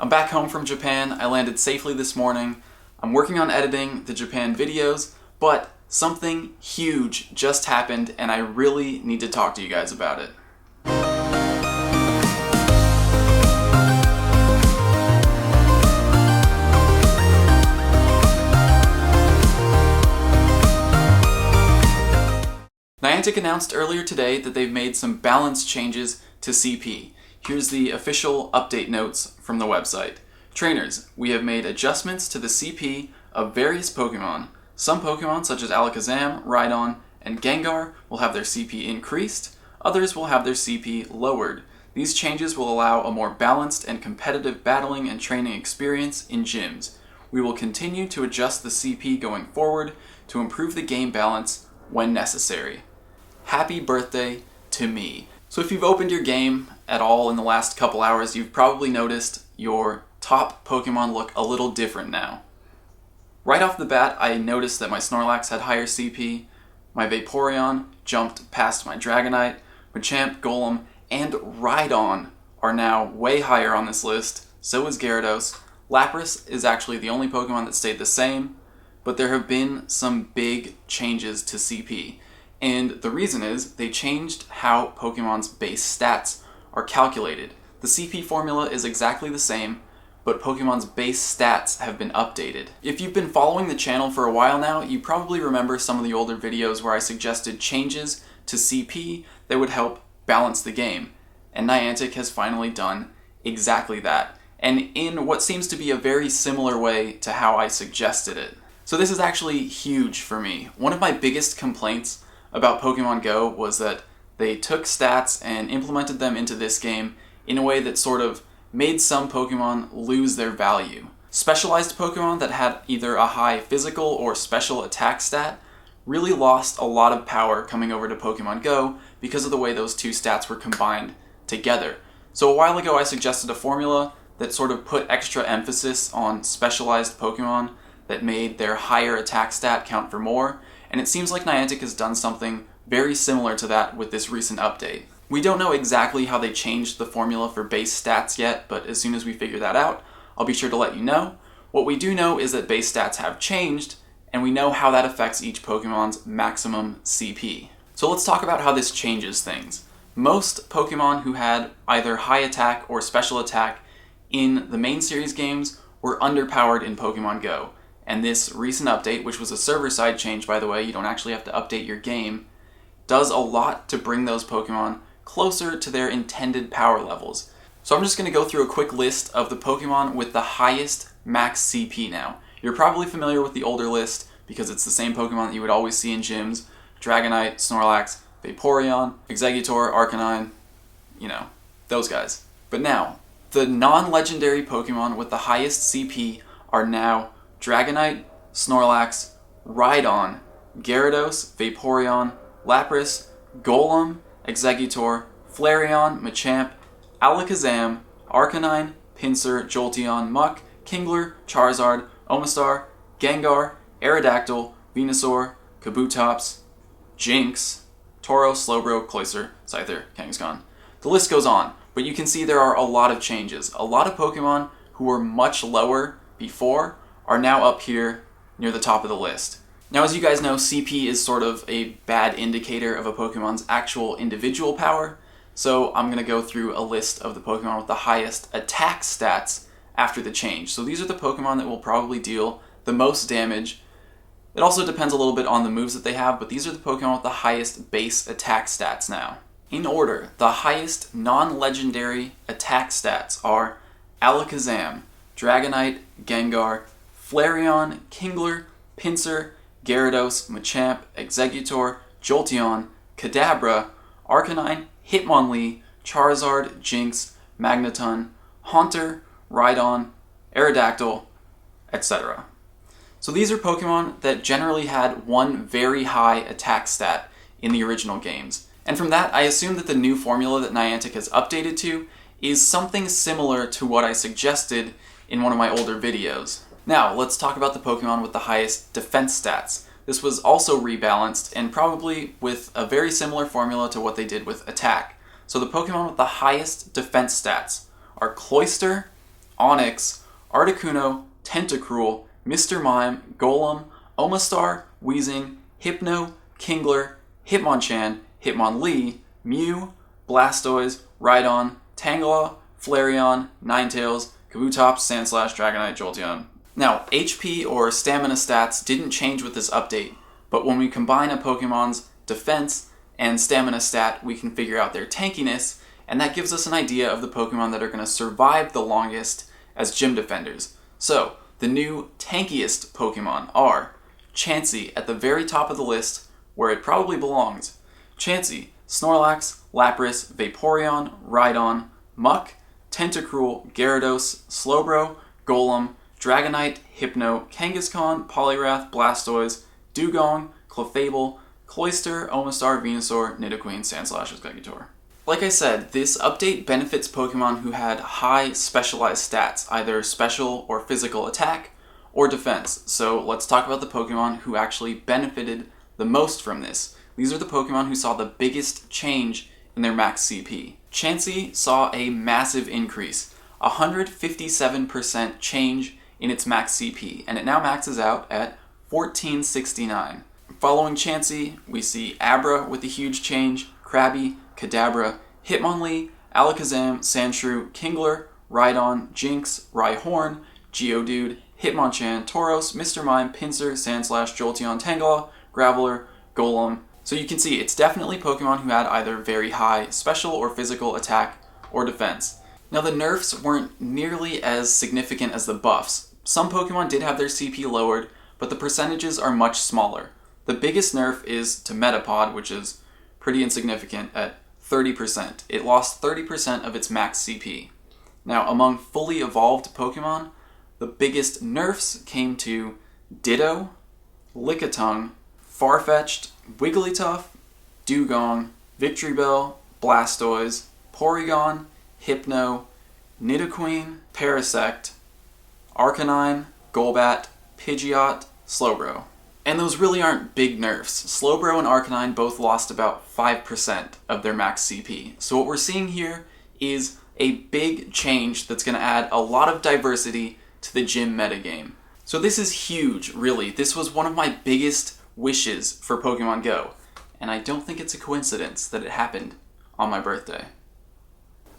I'm back home from Japan. I landed safely this morning. I'm working on editing the Japan videos, but something huge just happened and I really need to talk to you guys about it. Niantic announced earlier today that they've made some balance changes to CP. Here's the official update notes from the website. Trainers, we have made adjustments to the CP of various Pokemon. Some Pokemon, such as ALAKAZAM, RHYDON, and GENGAR, will have their CP increased. Others will have their CP lowered. These changes will allow a more balanced and competitive battling and training experience in gyms. We will continue to adjust the CP going forward to improve the game balance when necessary. Happy birthday to me. So if you've opened your game at all in the last couple hours, you've probably noticed your top Pokemon look a little different now. Right off the bat, I noticed that my Snorlax had higher CP, my Vaporeon jumped past my Dragonite, Machamp, Golem, and RHYDON are now way higher on this list, so is Gyarados. Lapras is actually the only Pokemon that stayed the same, but there have been some big changes to CP. And the reason is they changed how Pokemon's base stats are calculated. The CP formula is exactly the same, but Pokemon's base stats have been updated. If you've been following the channel for a while now, you probably remember some of the older videos where I suggested changes to CP that would help balance the game. And Niantic has finally done exactly that, and in what seems to be a very similar way to how I suggested it. So this is actually huge for me. One of my biggest complaints about Pokemon Go was that they took stats and implemented them into this game in a way that sort of made some Pokemon lose their value. Specialized Pokemon that had either a high physical or special attack stat really lost a lot of power coming over to Pokemon Go because of the way those two stats were combined together. So a while ago I suggested a formula that sort of put extra emphasis on specialized Pokemon that made their higher attack stat count for more, and it seems like Niantic has done something very similar to that with this recent update. We don't know exactly how they changed the formula for base stats yet, but as soon as we figure that out, I'll be sure to let you know. What we do know is that base stats have changed, and we know how that affects each Pokemon's maximum CP. So let's talk about how this changes things. Most Pokemon who had either high attack or special attack in the main series games were underpowered in Pokemon Go. And this recent update, which was a server-side change by the way, you don't actually have to update your game, does a lot to bring those Pokemon closer to their intended power levels. So I'm just going to go through a quick list of the Pokemon with the highest max CP now. You're probably familiar with the older list because it's the same Pokemon that you would always see in gyms: Dragonite, Snorlax, Vaporeon, Exeggutor, Arcanine, those guys. But now, the non-legendary Pokemon with the highest CP are now Dragonite, Snorlax, RHYDON, Gyarados, Vaporeon, Lapras, Golem, Exeggutor, Flareon, Machamp, ALAKAZAM, Arcanine, Pinsir, Jolteon, Muk, Kingler, Charizard, Omastar, Gengar, Aerodactyl, Venusaur, Kabutops, Jinx, Tauros, Slowbro, Cloyster, Scyther, Kangaskhan. The list goes on, but you can see there are a lot of changes. A lot of Pokemon who were much lower before are now up here near the top of the list. Now, as you guys know, CP is sort of a bad indicator of a Pokemon's actual individual power, so I'm going to go through a list of the Pokemon with the highest attack stats after the change. So these are the Pokemon that will probably deal the most damage. It also depends a little bit on the moves that they have, but these are the Pokemon with the highest base attack stats now. In order, the highest non-legendary attack stats are ALAKAZAM, Dragonite, Gengar, Flareon, Kingler, Pinsir, Gyarados, Machamp, Exeggutor, Jolteon, Kadabra, Arcanine, Hitmonlee, Charizard, Jinx, Magneton, Haunter, RHYDON, Aerodactyl, etc. So these are Pokemon that generally had one very high attack stat in the original games. And from that, I assume that the new formula that Niantic has updated to is something similar to what I suggested in one of my older videos. Now, let's talk about the Pokemon with the highest defense stats. This was also rebalanced, and probably with a very similar formula to what they did with attack. So the Pokemon with the highest defense stats are Cloyster, Onix, Articuno, Tentacruel, Mr. Mime, Golem, Omastar, Weezing, Hypno, Kingler, Hitmonchan, Hitmonlee, Mew, Blastoise, RHYDON, Tangela, Flareon, Ninetales, Kabutops, Sandslash, Dragonite, Jolteon. Now, HP or stamina stats didn't change with this update, but when we combine a Pokemon's defense and stamina stat, we can figure out their tankiness, and that gives us an idea of the Pokemon that are going to survive the longest as gym defenders. So, the new tankiest Pokemon are Chansey at the very top of the list, where it probably belongs. Chansey, Snorlax, Lapras, Vaporeon, RHYDON, Muck, Tentacruel, Gyarados, Slowbro, Golem, Dragonite, Hypno, Kangaskhan, Poliwrath, Blastoise, DEWGONG, Clefable, Cloyster, Omastar, Venusaur, Nidoqueen, Sandslash, Exeggutor. Like I said, this update benefits Pokemon who had high specialized stats, either special or physical attack or defense. So let's talk about the Pokemon who actually benefited the most from this. These are the Pokemon who saw the biggest change in their max CP. Chansey saw a massive increase, 157% change in its max CP, and it now maxes out at 1469. Following Chansey, we see Abra with a huge change, Krabby, Kadabra, Hitmonlee, Alakazam, Sandshrew, Kingler, RHYDON, Jinx, Rhyhorn, Geodude, Hitmonchan, Tauros, Mr. Mime, Pinsir, Sandslash, Jolteon, Tangela, Graveler, Golem. So you can see it's definitely Pokemon who had either very high special or physical attack or defense. Now the nerfs weren't nearly as significant as the buffs. Some Pokemon did have their CP lowered, but the percentages are much smaller. The biggest nerf is to Metapod, which is pretty insignificant at 30%. It lost 30% of its max CP. Now among fully evolved Pokemon, the biggest nerfs came to Ditto, LICKITUNG, FARFETCHD, WIGGLYTUFF, DEWGONG, VICTREEBEL, Blastoise, Porygon, Hypno, Nidoqueen, Parasect, Arcanine, Golbat, Pidgeot, Slowbro. And those really aren't big nerfs. Slowbro and Arcanine both lost about 5% of their max CP. So what we're seeing here is a big change that's going to add a lot of diversity to the gym metagame. So this is huge, really. This was one of my biggest wishes for Pokemon Go, and I don't think it's a coincidence that it happened on my birthday.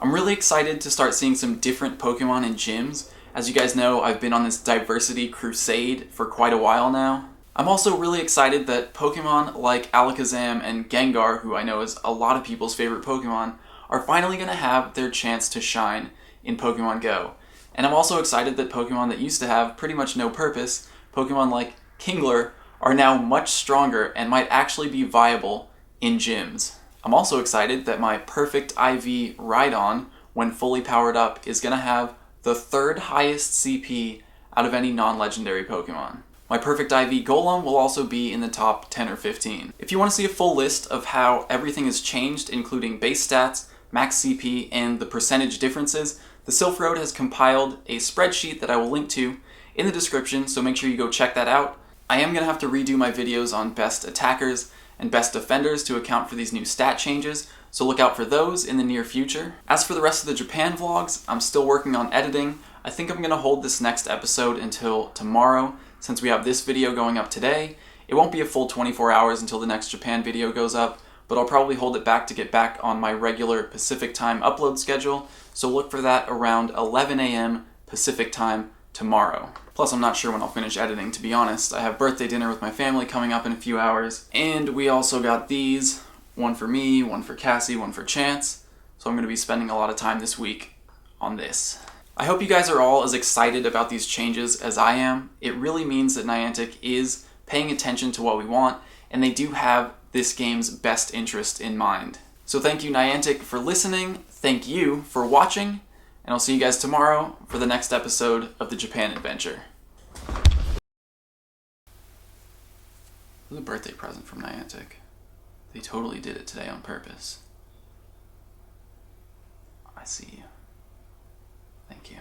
I'm really excited to start seeing some different Pokemon in gyms. As you guys know, I've been on this diversity crusade for quite a while now. I'm also really excited that Pokemon like Alakazam and Gengar, who I know is a lot of people's favorite Pokemon, are finally going to have their chance to shine in Pokemon Go. And I'm also excited that Pokemon that used to have pretty much no purpose, Pokemon like Kingler, are now much stronger and might actually be viable in gyms. I'm also excited that my perfect IV RHYDON, when fully powered up, is going to have the third highest CP out of any non-legendary Pokemon. My perfect IV Golem will also be in the top 10 or 15. If you want to see a full list of how everything has changed, including base stats, max CP, and the percentage differences, the Silph Road has compiled a spreadsheet that I will link to in the description, so make sure you go check that out. I am going to have to redo my videos on best attackers and best defenders to account for these new stat changes, so look out for those in the near future. As for the rest of the Japan vlogs, I'm still working on editing. I think I'm going to hold this next episode until tomorrow, since we have this video going up today. It won't be a full 24 hours until the next Japan video goes up, but I'll probably hold it back to get back on my regular Pacific time upload schedule, so look for that around 11 a.m. Pacific time tomorrow. Plus, I'm not sure when I'll finish editing, to be honest. I have birthday dinner with my family coming up in a few hours, and we also got these, one for me, one for Cassie, one for Chance, so I'm going to be spending a lot of time this week on this. I hope you guys are all as excited about these changes as I am. It really means that Niantic is paying attention to what we want, and they do have this game's best interest in mind. So thank you, Niantic, for listening, thank you for watching, and I'll see you guys tomorrow for the next episode of the Japan Adventure. It was a birthday present from Niantic. They totally did it today on purpose. I see you. Thank you.